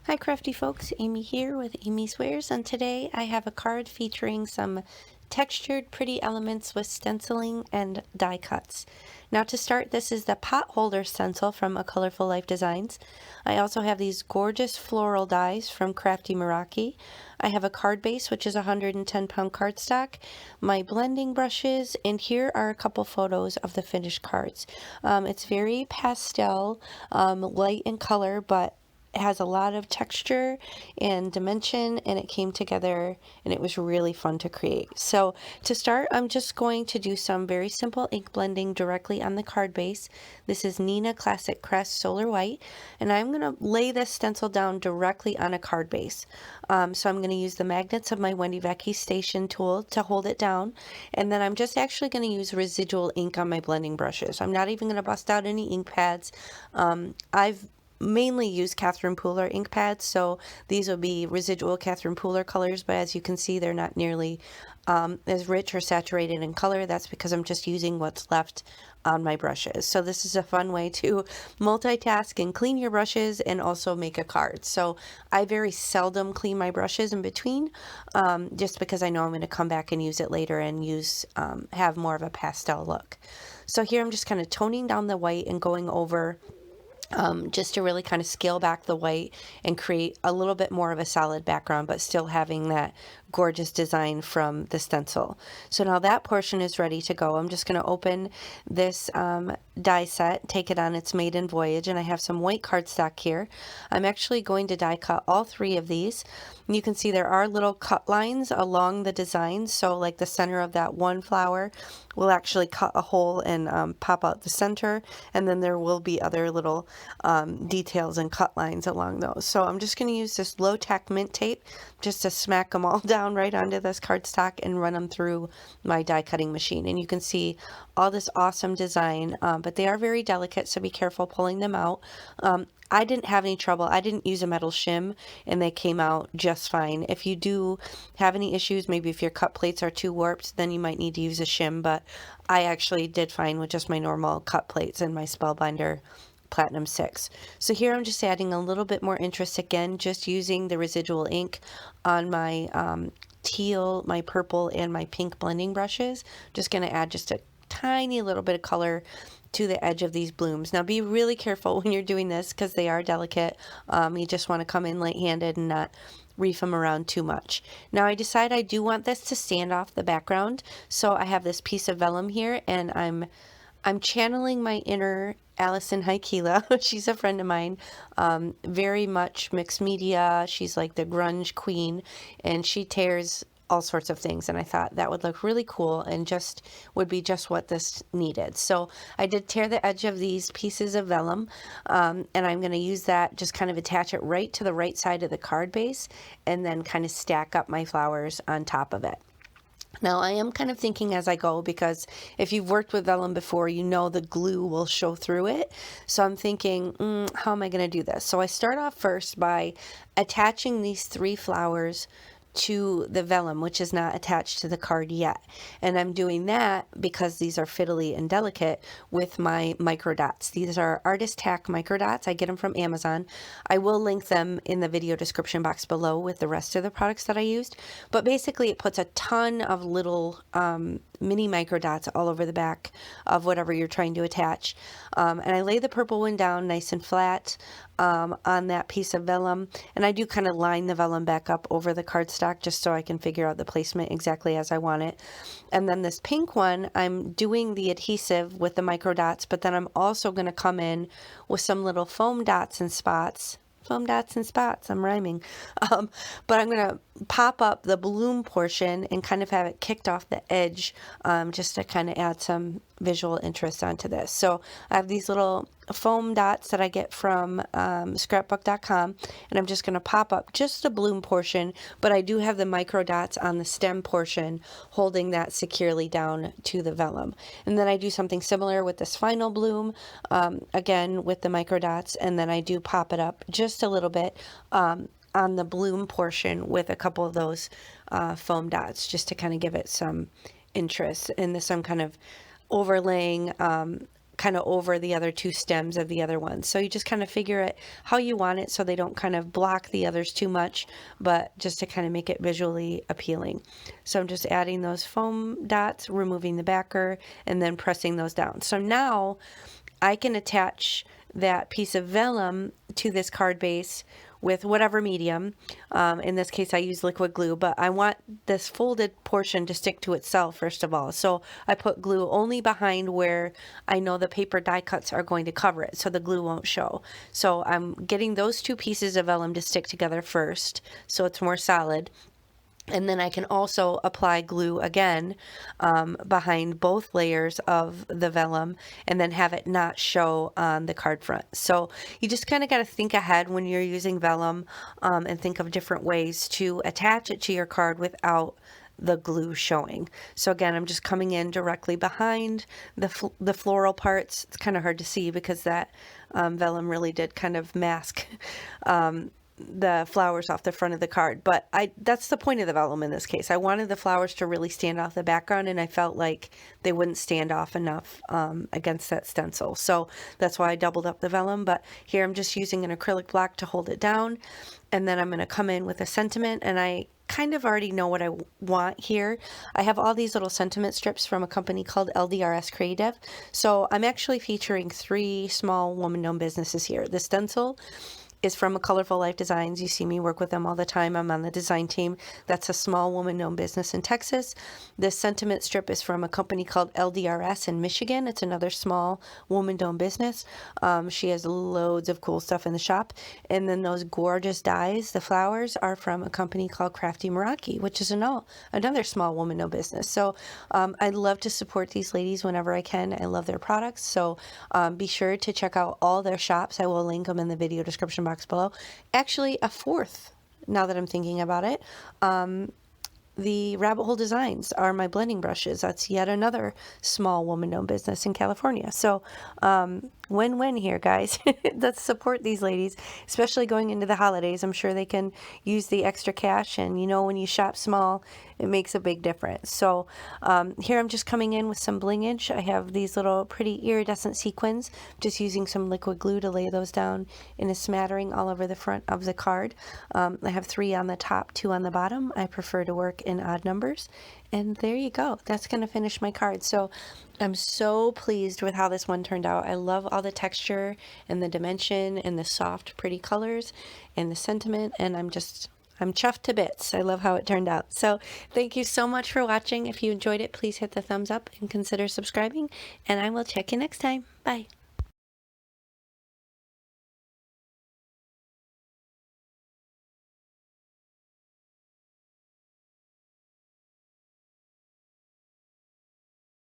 Hi crafty folks, Amy here with Amy's Wares, and today I have a card featuring some textured pretty elements with stenciling and die cuts. Now to start, this is the pot holder stencil from A Colorful Life Designs. I also have these gorgeous floral dies from Crafty Meraki. I have a card base, which is 110-pound cardstock, my blending brushes, and here are a couple photos of the finished cards. It's very pastel, light in color, but it has a lot of texture and dimension, and it came together and it was really fun to create. So to start, I'm just going to do some very simple ink blending directly on the card base. This is Nina Classic Crest Solar White, and I'm going to lay this stencil down directly on a card base. So I'm going to use the magnets of my Wendy Vecchi station tool to hold it down, and then I'm just actually going to use residual ink on my blending brushes. I'm not even going to bust out any ink pads. I've mainly use Catherine Pooler ink pads, so these will be residual Catherine Pooler colors, but as you can see, they're not nearly as rich or saturated in color. That's because I'm just using what's left on my brushes. So this is a fun way to multitask and clean your brushes and also make a card. So I very seldom clean my brushes in between, just because I know I'm going to come back and use it later and have more of a pastel look. So here I'm just kind of toning down the white and going over just to really kind of scale back the white and create a little bit more of a solid background, but still having that gorgeous design from the stencil. So now that portion is ready to go. I'm just going to open this die set, take it on its maiden voyage, and I have some white cardstock here. I'm actually going to die cut all three of these. You can see there are little cut lines along the design, so like the center of that one flower will actually cut a hole and pop out the center, and then there will be other little details and cut lines along those. So I'm just going to use this low-tack mint tape just to smack them all down right onto this cardstock and run them through my die cutting machine. And you can see all this awesome design, but they are very delicate, so be careful pulling them out. I didn't have any trouble. I didn't use a metal shim, and they came out just fine. If you do have any issues, maybe if your cut plates are too warped, then you might need to use a shim, but I actually did fine with just my normal cut plates and my Spellbinder Platinum 6. So here I'm just adding a little bit more interest again, just using the residual ink on my teal, my purple, and my pink blending brushes. Just going to add just a tiny little bit of color to the edge of these blooms. Now be really careful when you're doing this because they are delicate. You just want to come in light-handed and not reef them around too much. Now I decide I do want this to stand off the background, so I have this piece of vellum here, and I'm channeling my inner Allison Haikila. She's a friend of mine, very much mixed media. She's like the grunge queen, and she tears all sorts of things, and I thought that would look really cool and just would be just what this needed. So I did tear the edge of these pieces of vellum, and I'm going to use that, just kind of attach it right to the right side of the card base, and then kind of stack up my flowers on top of it. Now I am kind of thinking as I go, because if you've worked with vellum before, you know the glue will show through it. So I'm thinking, how am I going to do this? So I start off first by attaching these three flowers to the vellum, which is not attached to the card yet. And I'm doing that because these are fiddly and delicate with my micro dots. These are Artist Tack micro dots. I get them from Amazon. I will link them in the video description box below with the rest of the products that I used. But basically it puts a ton of little mini micro dots all over the back of whatever you're trying to attach. And I lay the purple one down nice and flat on that piece of vellum, and I do kind of line the vellum back up over the cardstock just so I can figure out the placement exactly as I want it. And then this pink one, I'm doing the adhesive with the micro dots, but then I'm also going to come in with some little foam dots and spots. Foam dots and spots, I'm rhyming. But I'm going to pop up the bloom portion and kind of have it kicked off the edge, just to kind of add some visual interest onto this. So I have these little foam dots that I get from scrapbook.com, and I'm just going to pop up just the bloom portion, but I do have the micro dots on the stem portion holding that securely down to the vellum. And then I do something similar with this final bloom, again with the micro dots, and then I do pop it up just a little bit on the bloom portion with a couple of those foam dots, just to kind of give it some interest. And this I'm kind of overlaying kind of over the other two stems of the other ones. So you just kind of figure it how you want it so they don't kind of block the others too much, but just to kind of make it visually appealing. So I'm just adding those foam dots, removing the backer, and then pressing those down. So now I can attach that piece of vellum to this card base with whatever medium. In this case, I use liquid glue, but I want this folded portion to stick to itself first of all. So I put glue only behind where I know the paper die cuts are going to cover it, so the glue won't show. So I'm getting those two pieces of vellum to stick together first, so it's more solid. And then I can also apply glue again behind both layers of the vellum and then have it not show on the card front. So you just kind of got to think ahead when you're using vellum and think of different ways to attach it to your card without the glue showing. So again, I'm just coming in directly behind the floral parts. It's kind of hard to see because that vellum really did kind of mask the flowers off the front of the card, but that's the point of the vellum in this case. I wanted the flowers to really stand off the background, and I felt like they wouldn't stand off enough against that stencil, so that's why I doubled up the vellum. But here I'm just using an acrylic block to hold it down, and then I'm going to come in with a sentiment, and I kind of already know what I want here. I have all these little sentiment strips from a company called LDRS Creative, so I'm actually featuring 3 small woman-owned businesses here. The stencil is from a Colorful Life Designs. You see me work with them all the time. I'm on the design team. That's a small woman-owned business in Texas. This sentiment strip is from a company called LDRS in Michigan. It's another small woman-owned business. She has loads of cool stuff in the shop. And then those gorgeous dies, the flowers, are from a company called Crafty Meraki, which is another small woman-owned business. So I love to support these ladies whenever I can. I love their products. So be sure to check out all their shops. I will link them in the video description box below. Actually, a fourth, now that I'm thinking about it. The Rabbit Hole Designs are my blending brushes. That's yet another small woman-owned business in California. So win-win here, guys. Let's support these ladies, especially going into the holidays. I'm sure they can use the extra cash, and you know, when you shop small, it makes a big difference. So here I'm just coming in with some blingage. I have these little pretty iridescent sequins, just using some liquid glue to lay those down in a smattering all over the front of the card. I have 3 on the top, 2 on the bottom. I prefer to work in odd numbers. And there you go. That's going to finish my card. So I'm so pleased with how this one turned out. I love all the texture and the dimension and the soft, pretty colors and the sentiment. And I'm chuffed to bits. I love how it turned out. So thank you so much for watching. If you enjoyed it, please hit the thumbs up and consider subscribing. And I will check you next time. Bye.